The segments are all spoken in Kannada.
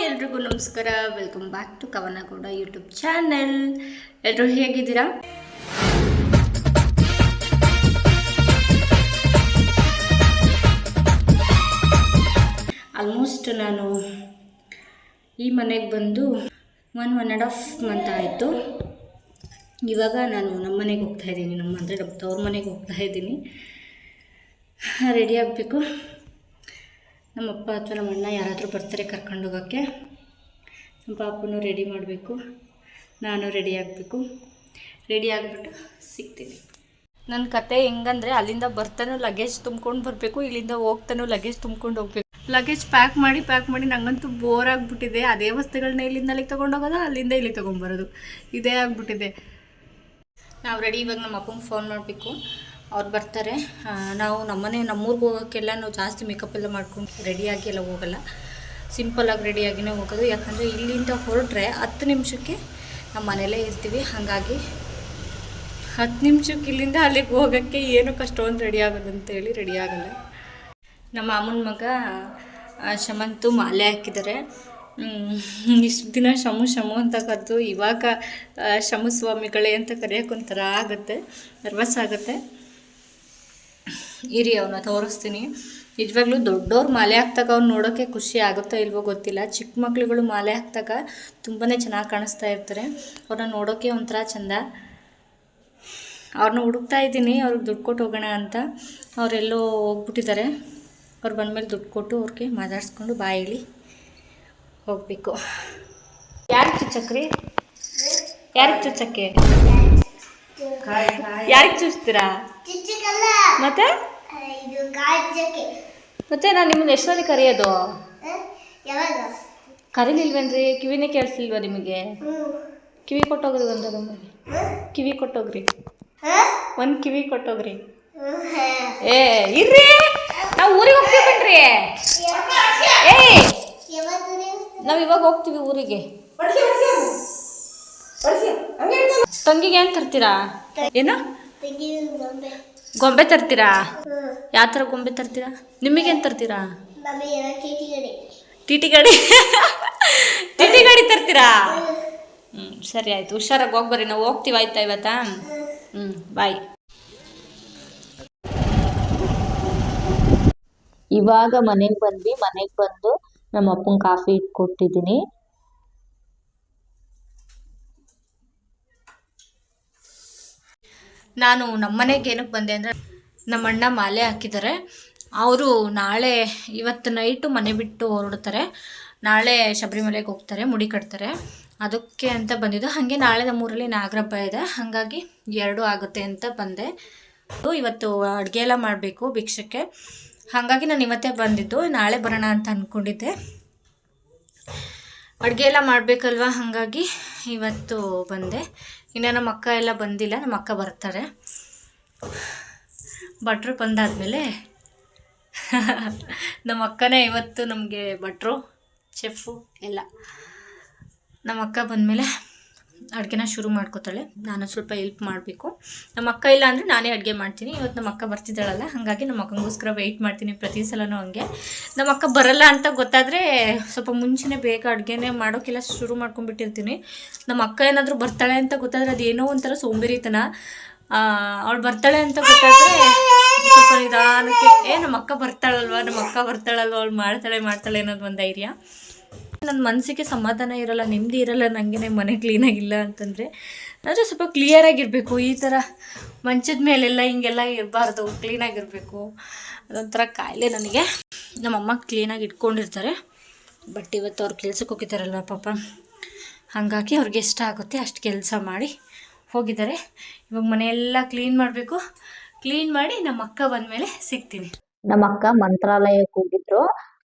ಎಲ್ರಿಗೂ ನಮಸ್ಕಾರ. Welcome back to Kavana Gowda YouTube channel. ಎಲ್ಲರೂ ಹೇಗಿದ್ದೀರಾ? ಆಲ್ಮೋಸ್ಟ್ ನಾನು ಈ ಮನೆಗೆ ಬಂದು 1.5 ಮಂತ್ ಆಯಿತು. ಇವಾಗ ನಾನು ನಮ್ಮ ಮನೆಗೆ ಹೋಗ್ತಾ ಇದ್ದೀನಿ. ತವ್ರ ಮನೆಗೆ ಹೋಗ್ತಾ ಇದ್ದೀನಿ. ರೆಡಿ ಆಗಬೇಕು. ನಮ್ಮಪ್ಪ ಅಥವಾ ನಮ್ಮ ಅಣ್ಣ ಯಾರಾದರೂ ಬರ್ತಾರೆ ಕರ್ಕೊಂಡು ಹೋಗೋಕ್ಕೆ. ನಮ್ಮ ಪಾಪನೂ ರೆಡಿ ಮಾಡಬೇಕು, ನಾನು ರೆಡಿ ಆಗಬೇಕು. ರೆಡಿ ಆಗಿಬಿಟ್ಟು ಸಿಗ್ತೀನಿ. ನನ್ನ ಕತೆ ಹೆಂಗಂದರೆ, ಅಲ್ಲಿಂದ ಬರ್ತಾನೂ ಲಗೇಜ್ ತುಂಬ್ಕೊಂಡು ಬರಬೇಕು, ಇಲ್ಲಿಂದ ಹೋಗ್ತಾನೂ ಲಗೇಜ್ ತುಂಬ್ಕೊಂಡು ಹೋಗ್ಬೇಕು. ಲಗೇಜ್ ಪ್ಯಾಕ್ ಮಾಡಿ ನನಗಂತೂ ಬೋರ್ ಆಗಿಬಿಟ್ಟಿದೆ. ಅದೇ ವಸ್ತುಗಳನ್ನ ಇಲ್ಲಿಂದ ಅಲ್ಲಿಗೆ ತೊಗೊಂಡೋಗೋದು, ಅಲ್ಲಿಂದ ಇಲ್ಲಿಗೆ ತೊಗೊಂಬರೋದು, ಇದೇ ಆಗಿಬಿಟ್ಟಿದೆ. ನಾವು ರೆಡಿ. ಇವಾಗ ನಮ್ಮ ಅಪ್ಪಂಗೆ ಫೋನ್ ಮಾಡಬೇಕು, ಅವ್ರು ಬರ್ತಾರೆ. ನಾವು ನಮ್ಮೂರಿಗೆ ಹೋಗೋಕ್ಕೆಲ್ಲ ನಾವು ಜಾಸ್ತಿ ಮೇಕಪ್ ಎಲ್ಲ ಮಾಡ್ಕೊಂಡು ರೆಡಿಯಾಗಿ ಎಲ್ಲ ಹೋಗಲ್ಲ. ಸಿಂಪಲ್ಲಾಗಿ ರೆಡಿಯಾಗಿಯೇ ಹೋಗೋದು. ಯಾಕಂದರೆ ಇಲ್ಲಿಂದ ಹೊರಟ್ರೆ 10 ನಿಮಿಷಕ್ಕೆ ನಮ್ಮ ಮನೆಯಲ್ಲೇ ಇರ್ತೀವಿ. ಹಾಗಾಗಿ 10 ನಿಮಿಷಕ್ಕೆ ಇಲ್ಲಿಂದ ಅಲ್ಲಿಗೆ ಹೋಗೋಕ್ಕೆ ಏನಕ್ಕೆ ಅಷ್ಟೊಂದು ರೆಡಿ ಆಗೋದು ಅಂತೇಳಿ ರೆಡಿ ಆಗಲ್ಲ. ನಮ್ಮ ಅಮ್ಮನ ಮಗ ಶಮಂತು ಮಾಲೆ ಹಾಕಿದ್ದಾರೆ. ಇಷ್ಟು ದಿನ ಶಮು ಅಂತ ಕರೆದು ಇವಾಗ ಶಮು ಸ್ವಾಮಿಗಳೇ ಅಂತ ಕರೆಯೋಕ್ಕೊಂಥರ ಆಗುತ್ತೆ, ನರ್ವಸ್ ಆಗುತ್ತೆ. ಇರಿ, ಅವನ್ನ ತೋರಿಸ್ತೀನಿ. ನಿಜವಾಗ್ಲೂ ದೊಡ್ಡವ್ರು ಮಾಲೆ ಹಾಕ್ದಾಗ ಅವ್ನು ನೋಡೋಕ್ಕೆ ಖುಷಿ ಆಗುತ್ತೋ ಇಲ್ವೋ ಗೊತ್ತಿಲ್ಲ. ಚಿಕ್ಕ ಮಕ್ಳುಗಳು ಮಾಲೆ ಹಾಕ್ದಾಗ ತುಂಬಾ ಚೆನ್ನಾಗಿ ಕಾಣಿಸ್ತಾ ಇರ್ತಾರೆ. ಅವ್ರನ್ನ ನೋಡೋಕ್ಕೆ ಒಂಥರ ಚೆಂದ. ಅವ್ರನ್ನ ಹುಡುಕ್ತಾ ಇದ್ದೀನಿ, ಅವ್ರಿಗೆ ದುಡ್ಡು ಕೊಟ್ಟು ಹೋಗೋಣ ಅಂತ. ಅವರೆಲ್ಲೋ ಹೋಗ್ಬಿಟ್ಟಿದ್ದಾರೆ. ಅವ್ರು ಬಂದಮೇಲೆ ದುಡ್ಡು ಕೊಟ್ಟು ಅವ್ರಿಗೆ ಮಾತಾಡಿಸ್ಕೊಂಡು ಬಾಯಿಲಿ ಹೋಗಬೇಕು. ಯಾರಿಗೆ ಚುಚ್ಚಕ್ರಿ? ಯಾರಿಗೆ ಚುಚ್ಚಕ್ಕೆ? ಯಾರಿಗೆ ಚುಚ್ತೀರಾ? ಮತ್ತೆ ನಾನು ನಿಮ್ಮನ್ನ ಎಷ್ಟೊಂದು ಕರೆಯೋದು? ಕರೀಲಿಲ್ವೇನ್ರಿ? ಕಿವಿನೇ ಕೇಳಿಸ್ಲಿಲ್ವ ನಿಮಗೆ? ಕಿವಿ ಕೊಟ್ಟೋಗ್ರಿ. ಕಿವಿ ಕೊಟ್ಟೋಗ್ರಿ, ಒಂದು ಕಿವಿ ಕೊಟ್ಟೋಗ್ರಿ. ಏ ಇರ್ರಿ, ನಾವು ಊರಿಗೆ ಹೋಗ್ತೀವಿ ಕಣ್ರಿ. ನಾವು ಇವಾಗ ಹೋಗ್ತೀವಿ ಊರಿಗೆ. ತಂಗಿಗೆ ಏನು ತರ್ತೀರಾ? ಏನು ಗೊಂಬೆ ತರ್ತೀರಾ? ಯಾವ ಥರ ಗೊಂಬೆ ತರ್ತೀರಾ? ನಿಮಗೇನು ತರ್ತೀರಾ? ಟಿ ಗಾಡಿ ತರ್ತೀರಾ? ಸರಿ ಆಯಿತು, ಹುಷಾರಾಗಿ ಹೋಗ್ಬರ್ರಿ. ನಾವು ಹೋಗ್ತೀವಿ, ಆಯ್ತಾ ಇವತ್ತಾ? ಬಾಯ್. ಇವಾಗ ಮನೆಗೆ ಬಂದು ನಮ್ಮ ಅಪ್ಪನ ಕಾಫಿ ಇಟ್ಕೊಟ್ಟಿದ್ದೀನಿ. ನಾನು ನಮ್ಮ ಮನೆಗೆ ಏನಕ್ಕೆ ಬಂದೆ ಅಂದರೆ, ನಮ್ಮ ಅಣ್ಣ ಮಾಲೆ ಹಾಕಿದ್ದಾರೆ. ಅವರು ಇವತ್ತು ನೈಟು ಮನೆ ಬಿಟ್ಟು ಹೊರಡ್ತಾರೆ. ನಾಳೆ ಶಬರಿಮಲೆಗೆ ಹೋಗ್ತಾರೆ, ಮುಡಿ ಕಟ್ತಾರೆ. ಅದಕ್ಕೆ ಅಂತ ಬಂದಿದ್ದು. ಹಾಗೆ ನಾಳೆ ನಮ್ಮೂರಲ್ಲಿ ನಾಗರಹಬ್ಬ ಇದೆ, ಹಾಗಾಗಿ 2 ಆಗುತ್ತೆ ಅಂತ ಬಂದೆ. ಇವತ್ತು ಅಡುಗೆ ಎಲ್ಲ ಮಾಡಬೇಕು ಭಿಕ್ಷಕ್ಕೆ. ಹಾಗಾಗಿ ನಾನು ಇವತ್ತೇ ಬಂದಿದ್ದು. ನಾಳೆ ಬರೋಣ ಅಂತ ಅಂದ್ಕೊಂಡಿದ್ದೆ. ಅಡುಗೆ ಎಲ್ಲ ಮಾಡಬೇಕಲ್ವ, ಹಾಗಾಗಿ ಇವತ್ತು ಬಂದೆ. ಇನ್ನು ನಮ್ಮ ಅಕ್ಕ ಎಲ್ಲ ಬಂದಿಲ್ಲ, ನಮ್ಮ ಅಕ್ಕ ಬರ್ತಾರೆ. ಭಟ್ರು ಬಂದಾದಮೇಲೆ ನಮ್ಮ ಅಕ್ಕನೇ ಇವತ್ತು ನಮಗೆ ಭಟ್ರು, ಚೆಫು ಎಲ್ಲ. ನಮ್ಮ ಅಕ್ಕ ಬಂದಮೇಲೆ ಅಡುಗೆನ ಶುರು ಮಾಡ್ಕೋತಾಳೆ. ನಾನು ಸ್ವಲ್ಪ ಹೆಲ್ಪ್ ಮಾಡಬೇಕು. ನಮ್ಮ ಅಕ್ಕ ಇಲ್ಲ ಅಂದರೆ ನಾನೇ ಅಡುಗೆ ಮಾಡ್ತೀನಿ. ಇವತ್ತು ನಮ್ಮ ಅಕ್ಕ ಬರ್ತಿದ್ದಾಳಲ್ಲ, ಹಾಗಾಗಿ ನಮ್ಮ ಅಕ್ಕಂಗೋಸ್ಕರ ವೆಯ್ಟ್ ಮಾಡ್ತೀನಿ ಪ್ರತಿ ಸಲನೂ. ಹಂಗೆ ನಮ್ಮ ಅಕ್ಕ ಬರಲ್ಲ ಅಂತ ಗೊತ್ತಾದರೆ ಸ್ವಲ್ಪ ಮುಂಚೆನೇ ಬೇಗ ಅಡುಗೆನೇ ಮಾಡೋಕ್ಕೆಲ್ಲ ಶುರು ಮಾಡ್ಕೊಂಡ್ಬಿಟ್ಟಿರ್ತೀನಿ. ನಮ್ಮ ಅಕ್ಕ ಏನಾದರೂ ಬರ್ತಾಳೆ ಅಂತ ಗೊತ್ತಾದರೆ ಅದೇನೋ ಒಂಥರ ಸೋಂಬೇರಿತನ. ಅವಳು ಬರ್ತಾಳೆ ಅಂತ ಗೊತ್ತಾದರೆ ಸ್ವಲ್ಪ ನಿಧಾನಕ್ಕೆ ನಮ್ಮ ಅಕ್ಕ ಬರ್ತಾಳಲ್ವ ಅವಳು ಮಾಡ್ತಾಳೆ ಅನ್ನೋದು ಒಂದು ಧೈರ್ಯ. ನನ್ನ ಮನಸ್ಸಿಗೆ ಸಮಾಧಾನ ಇರೋಲ್ಲ, ನೆಮ್ಮದಿ ಇರೋಲ್ಲ ನನಗೆ ಮನೆ ಕ್ಲೀನಾಗಿಲ್ಲ ಅಂತಂದರೆ. ಆದರೆ ಸ್ವಲ್ಪ ಕ್ಲಿಯರಾಗಿರಬೇಕು. ಈ ಥರ ಮಂಚದ ಮೇಲೆಲ್ಲ ಹಿಂಗೆಲ್ಲ ಇರಬಾರ್ದು, ಕ್ಲೀನಾಗಿರಬೇಕು. ಅದೊಂಥರ ಕಾಯಿಲೆ ನನಗೆ. ನಮ್ಮಮ್ಮ ಕ್ಲೀನಾಗಿ ಇಟ್ಕೊಂಡಿರ್ತಾರೆ. ಬಟ್ ಇವತ್ತು ಅವ್ರು ಕೆಲ್ಸಕ್ಕೆ ಹೋಗಿದ್ದಾರಲ್ವ ಪಾಪ, ಹಾಗಾಗಿ ಅವ್ರಿಗೆ ಎಷ್ಟ ಆಗುತ್ತೆ ಅಷ್ಟು ಕೆಲಸ ಮಾಡಿ ಹೋಗಿದ್ದಾರೆ. ಇವಾಗ ಮನೆಯೆಲ್ಲ ಕ್ಲೀನ್ ಮಾಡಬೇಕು. ಕ್ಲೀನ್ ಮಾಡಿ ನಮ್ಮ ಅಕ್ಕ ಬಂದಮೇಲೆ ಸಿಗ್ತೀನಿ. ನಮ್ಮ ಅಕ್ಕ ಮಂತ್ರಾಲಯಕ್ಕೆ ಹೋಗಿದ್ರು.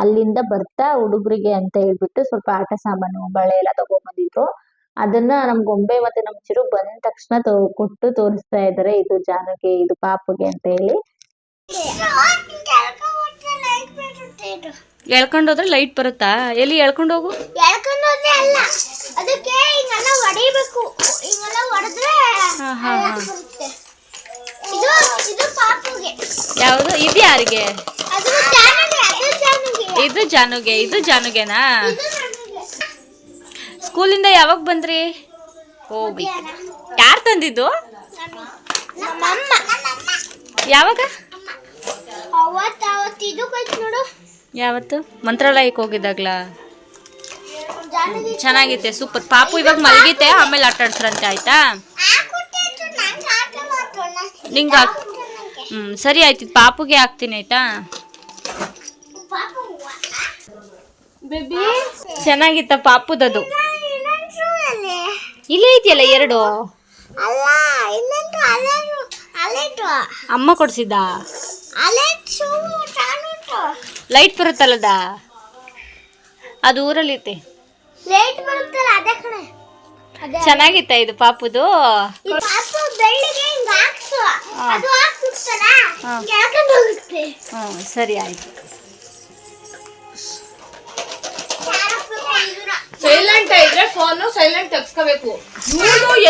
ಅಲ್ಲಿಂದ ಬರ್ತಾ ಹುಡುಗರಿಗೆ ಅಂತ ಹೇಳ್ಬಿಟ್ಟು ಸ್ವಲ್ಪ ಆಟ ಸಾಮಾನು, ಬಳೆ ಎಲ್ಲ ತಗೊಂಡ್ಬಂದಿದ್ರು. ಅದನ್ನ ನಮ್ ಗೊಂಬೆ ಮತ್ತೆ ನಮ್ ಚಿರು ಬಂದ ತಕ್ಷಣ ಕೊಟ್ಟು ತೋರಿಸ್ತಾ ಇದಾರೆ. ಇದು ಜಾನುಗೆ, ಇದು ಪಾಪುಗೆ ಅಂತ ಹೇಳಿ. ಎಳ್ಕೊಂಡೋದ್ರೆ ಲೈಟ್ ಬರುತ್ತಾ? ಎಲ್ಲಿ ಎಳ್ಕೊಂಡು ಹೋಗು? ಯಾವುದು? ಇದು ಯಾರಿಗೆ? ಇದು ಜಾನುಗೆನಾ? ಸ್ಕೂಲಿಂದ ಯಾವಾಗ ಬಂದ್ರಿ? ಹೋಗಿ ಯಾರು ತಂದಿದ್ದು? ಯಾವಾಗ? ಯಾವತ್ತು? ಮಂತ್ರಾಲಯಕ್ಕೆ ಹೋಗಿದ್ದಾಗ್ಲಾ? ಚೆನ್ನಾಗಿತ್ತೆ, ಸೂಪರ್. ಪಾಪು ಇವಾಗ ಮಲಗಿತೆ, ಆಮೇಲೆ ಆಟ ಆಡ್ಸ್ರಂತೆ, ಆಯ್ತಾ? ನಿಂಗ ಸರಿ ಆಯ್ತು, ಪಾಪುಗೆ ಹಾಕ್ತೀನಿ ಆಯ್ತಾ? ಚೆನ್ನಾಗಿತ್ತ ಪಾಪುದದು? ಇಲ್ಲೇ ಇದೆಯಲ್ಲ ಎರಡು. ಅಮ್ಮ ಕೊಡ್ಸಿದ್ದ ಲೈಟ್ ಬರುತ್ತಲ್ಲದ, ಅದು ಊರಲ್ಲಿತ್ತೆ. ಚೆನ್ನಾಗಿತ್ತ ಇದು ಪಾಪುದು? ಸರಿ ಆಯ್ತು. ಸೈಲೆಂಟ್ ಇದ್ರೆ ಫೋನ್ ಸೈಲೆಂಟ್ ತೆಗ್ಸ್ಕೋಬೇಕು.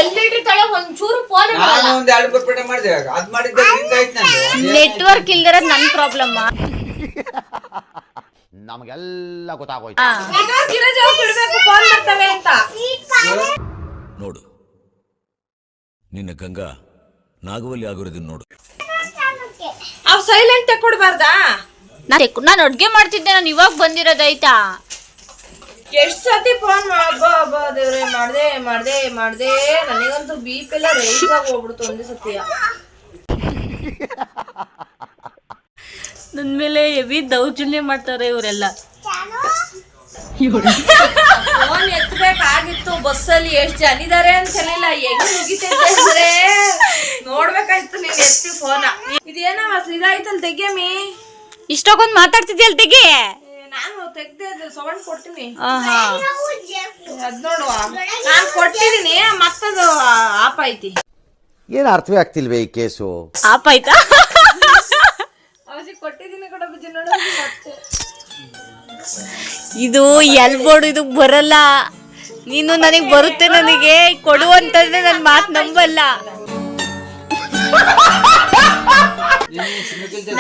ಎಲ್ಲಿಡ್ರಿ ತಳ ಒಂಚೂರು ಫೋನ್ ನೆಟ್ವರ್ಕ್ ಇಲ್ದಿರೋದು ನನ್ ಪ್ರಾಬ್ಲಮ್. ನಮಗೆಲ್ಲ ಗೊತ್ತಾಗೋಯ್ತು. ಫೋನ್ ಬರ್ತವೆ ಅಂತ ನೋಡು, ನಿನ್ನ ಗಂಗಾ ನಾಗವಲ್ಲಿ ಆಗಿರೋದನ್ನ ನೋಡು. ಅವ್ ಸೈಲೆಂಟ್ ತಕೊಡ್ಬಾರ್ದಾ? ನಾನು ಅಡ್ಗೆ ಮಾಡ್ತಿದ್ದೆ, ನಾನು ಇವಾಗ ಬಂದಿರೋದಾಯ್ತಾ? ಎಷ್ಟ್ ಸತಿ ಫೋನ್ ದೇವ್ರೆ ಮಾಡ್ದೆ. ನನಗಂತೂ ಬೀಪ್ ಎಲ್ಲ ರೈಸ್ ಆಗಿ ಹೋಗ್ಬಿಡ್ತು ಒಂದೇ ಸತಿಯ. ನನ್ ಮೇಲೆ ಹೆವಿ ದೌರ್ಜನ್ಯ ಮಾಡ್ತಾರೆ ಇವರೆಲ್ಲ. ಫೋನ್ ಎತ್ತಬೇಕಾಗಿತ್ತು, ಬಸ್ಸಲ್ಲಿ ಎಷ್ಟ್ ಜನ ಇದಾರೆ ಅಂತ ಹೇಳಿಲ್ಲ. ಹೆಂಗ್ ಮುಗಿತೈತೆ ಅಂದ್ರೆ ನೋಡ್ಬೇಕಾಯ್ತು ನೀನ್ ಎತ್ತಿ ಫೋನ. ಇದೇನ ಇದಾಯ್ತಲ್ ತೆಗ್ಯಮಿ, ಇಷ್ಟೊಂದು ಮಾತಾಡ್ತಿದ್ಯಲ್ ತೆಗಿ. ನಾನು ತೆಗ್ದೆ ಸೌಂಡ್ ಕೊಡ್ತೀನಿ, ಅದ್ ನೋಡುವ. ನಾನ್ ಕೊಟ್ಟಿದೀನಿ, ಮತ್ತದು ಆಪ್ ಐತಿ. ಏನು ಅರ್ಥವೇ ಆಗ್ತಿಲ್ವೇ ಈ ಕೇಸು? ಆಪ್ ಆಯ್ತಾ? ಅವಸಿಗೆ ಕೊಟ್ಟಿದೀನಿ ಕೂಡ ಬುಜ್ಜಿ ನೋಡು. ಮತ್ತೆ ಇದು ಎಲ್ಬೋರ್ಡ್, ಇದು ಬರಲ್ಲ. ನೀನು ನನಗೆ ಬರುತ್ತೆ, ನನಗೆ ಕೊಡು ಅಂತಂದ್ರೆ ನನ್ ಮಾತು ನಂಬಲ್ಲ.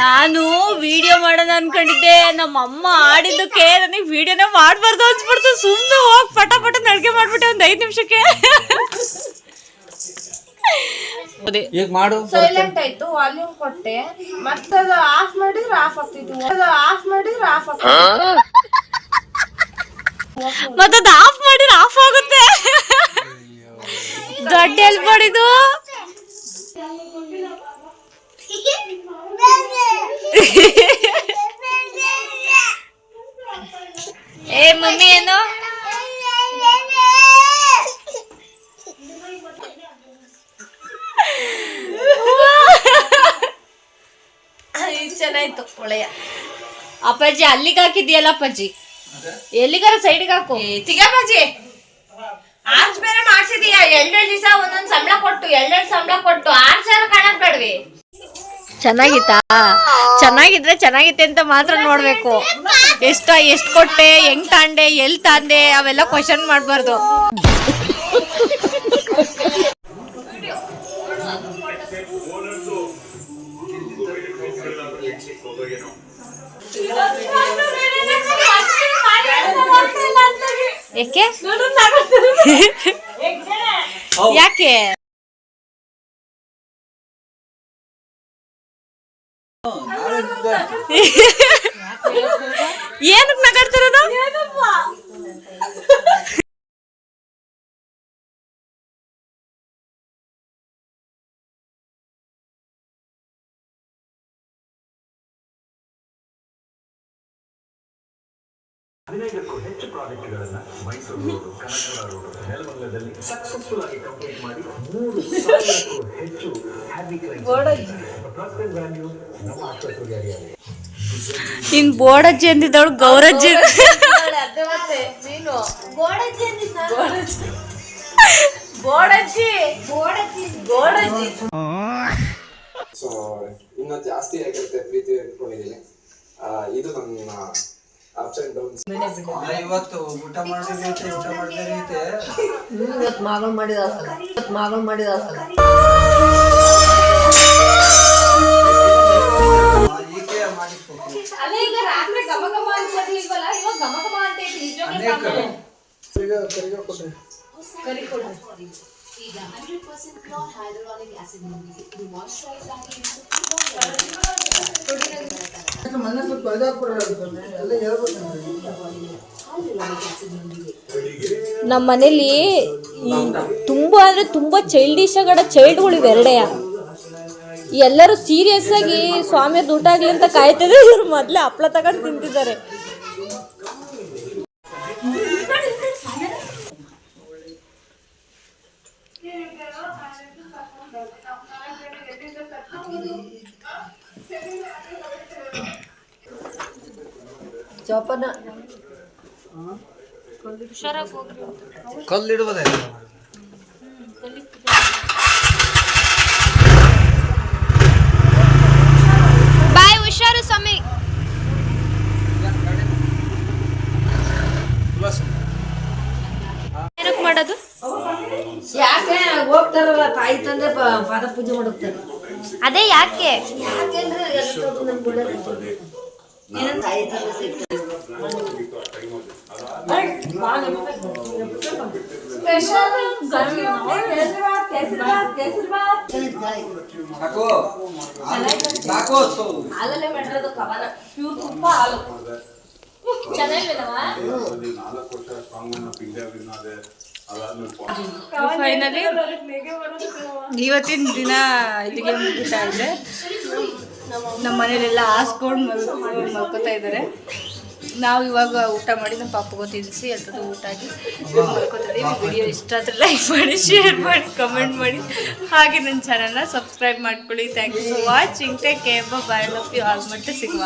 ನಾನು ವಿಡಿಯೋ ಮಾಡೋಣ ಅನ್ಕೊಂಡಿದ್ದೆ, ನಮ್ಮ ಅಮ್ಮ ಆಡಿದ್ದಕ್ಕೆ ನನಗೆ ವಿಡಿಯೋನ ಮಾಡ್ಬಾರ್ದು ಅನ್ಸ್ಬಿಡ್ತು. ಸುಮ್ಮನೆ ಹೋಗಿ ಪಟ ನಡ್ಗೆ ಮಾಡ್ಬಿಟ್ಟೆ ಒಂದ್ 5 ನಿಮಿಷಕ್ಕೆ. ಸೈಲೆಂಟ್ ಆಯ್ತು, ವಾಲ್ಯೂಮ್ ಕೊಟ್ಟೆ, ಮತ್ತದು ಆಫ್ ಮಾಡಿದ್ರೆ ಆಫ್ ಆಗ್ತಿತ್ತು, ಮತ್ತದು ಆಫ್ ಮಾಡಿದ್ರೆ ಆಫ್ ಆಗುತ್ತೆ. ದೊಡ್ಡ ಎಲ್ಬೋರ್ಡ್ ಇದು. ಏ ಮಮ್ಮಿ ಏನು ಚೆನ್ನಾಯ್ತು ಒಳ್ಳೆಯ. ಅಪ್ಪಾಜಿ ಅಲ್ಲಿಗೆ ಹಾಕಿದ್ಯಲ್ಲ ಅಪ್ಪಾಜಿ, ಎಲ್ಲಿಗಾರ ಸೈಡ್ಗೆ ಹಾಕು. ತಿಗಪ್ಪಾಜಿ ಆರ್ಚ್ ಬೇರೆ ಮಾಡ್ಸಿದೀಯ. 2 ದಿವಸ ಒಂದೊಂದ್ ಸಂಬಳ ಕೊಟ್ಟು 6,000 ಕಾಣಕ್ ಬೇಡ್ವಿ. ಚೆನ್ನಾಗಿದ್ರೆ ಚೆನ್ನಾಗಿತ್ತೆ ಅಂತ ಮಾತ್ರ ನೋಡ್ಬೇಕು. ಎಷ್ಟು ಕೊಟ್ಟೆ, ಹೆಂಗ್ ತಾಂಡೆ, ಎಲ್ಲಿ ತಾಂಡೆ, ಅವೆಲ್ಲ ಕ್ವಶನ್ ಮಾಡ್ಬಾರ್ದು. ಯಾಕೆ ಏನಕ್ಕೆ ನಗಾಡ್ತಿರೋದು? ಹದಿನೈದಕ್ಕೂ ಹೆಚ್ಚು ಪ್ರಾಜೆಕ್ಟ್ಗಳನ್ನು ಮೈಸೂರು ರೋಡ್, ಕನಕಪುರ ರೋಡ್, ನೆಲಮಂಗಲದಲ್ಲಿ ಸಕ್ಸಸ್ಫುಲ್ ಆಗಿ ಕಂಪ್ಲೀಟ್ ಮಾಡಿ 3,000ಕ್ಕೂ ಹೆಚ್ಚು ಹ್ಯಾಪಿ ಕ್ಲೈಂಟ್ಸ್. ಪ್ರಾಸ್ಪೆಕ್ಟ್ ವ್ಯಾಲ್ಯೂ ನಮ್ಮ ಆಸ್ಪತ್ರೆಗೆ. ಇನ್ ಬೋಡಜ್ಜಿ ಅಂದಿದ್ದವಳು ಗೌರಜ್ಜಿ. ನೀನು ಬೋಡಜ್ಜಿ. ಸೊ ಇನ್ನ ಜಾಸ್ತಿ ಆಗಿರುತ್ತೆ ಪ್ರೀತಿ ಅನ್ಕೊಂಡಿದ್ದೀನಿ. ಇದು ನನ್ನ ಅಪ್ಸ್ ಅಂಡ್ ಡೌನ್ಸ್. ಇವತ್ತು ಊಟ ಮಾಡಿದ ಇವತ್ತು ಮಗಳು ಮಾಡಿದ ಈಕೆ ಮಾಡಿಸ್ಬೇಕು. ಅದೇ ಈಗ ರಾತ್ರಿ ಗಮ ಅಂತ ಬರ್ಲಿಲ್ವಲ್ಲ, ಇವಾಗ ಗಮ ಅಂತ ಐತಿ. ಕರಿ ಕೊಡ್ರಿ. ನಮ್ಮ ಮನೇಲಿ ತುಂಬಾ ಅಂದ್ರೆ ತುಂಬಾ ಚೈಲ್ಡಿಶ್ ಆಗಡ ಚೈಲ್ಡ್ಗಳು ಇವೆರಡೆಯ. ಎಲ್ಲರೂ ಸೀರಿಯಸ್ ಆಗಿ ಸ್ವಾಮಿ ಊಟ ಆಗ್ಲಿ ಅಂತ ಕಾಯ್ತಿದ್ರೆ ಇವ್ರು ಮೊದ್ಲೇ ಹಪ್ಳ ತಗೊಂಡು ತಿಂತಿದ್ದಾರೆ. ಜೋಪಾನ ಕಲ್ಲಿಡ್ಬೋದ ಬಾಯ್ ಹುಷಾರು ಸ್ವಾಮಿ. ಏನಕ್ಕೆ ಮಾಡೋದು? ಯಾಕೆ ಹೋಗ್ತಾರಲ್ಲ ತಾಯಿ ತಂದೆ ಪಾದ ಪೂಜೆ ಮಾಡೋಗ್ತಾರೆ. ಅದೇ ಯಾಕೆ? ಯಾಕೆಂದ್ರೆ ಏನಂತ ತಾಯಿ ತಂದೆ ಸಿಗ್ತಾರೆ. ಹಾಲಲ್ಲೇ ಮಾಡಿರೋದು ಕವನ, ಪ್ಯೂರ್ ತುಪ್ಪ ಹಾಲು. ಫೈನಲಿ ಇವತ್ತಿನ ದಿನ ಇಲ್ಲಿಗೆ ಮುಗಿತಾ ಇದೆ. ನಮ್ಮ ಮನೇಲೆಲ್ಲ ಹಾಸ್ಕೊಂಡು ಮಲ್ಕೋತಾ ಇದ್ದಾರೆ. ನಾವು ಇವಾಗ ಊಟ ಮಾಡಿ ನಮ್ಮ ಪಾಪಗೂ ತಿನ್ನಿಸಿ ಎಲ್ಲರೂ ಊಟ ಆಗಿ ಮಲ್ಕೋತಿದ್ದೀವಿ. ವಿಡಿಯೋ ಇಷ್ಟ ಆದರೆ ಲೈಕ್ ಮಾಡಿ, ಶೇರ್ ಮಾಡಿ, ಕಮೆಂಟ್ ಮಾಡಿ, ಹಾಗೆ ನನ್ನ ಚಾನಲ್ನ ಸಬ್ಸ್ಕ್ರೈಬ್ ಮಾಡ್ಕೊಳ್ಳಿ. Thank you for watching. Take care, bye, love you all. ಮತ್ತೆ ಸಿಗುವ.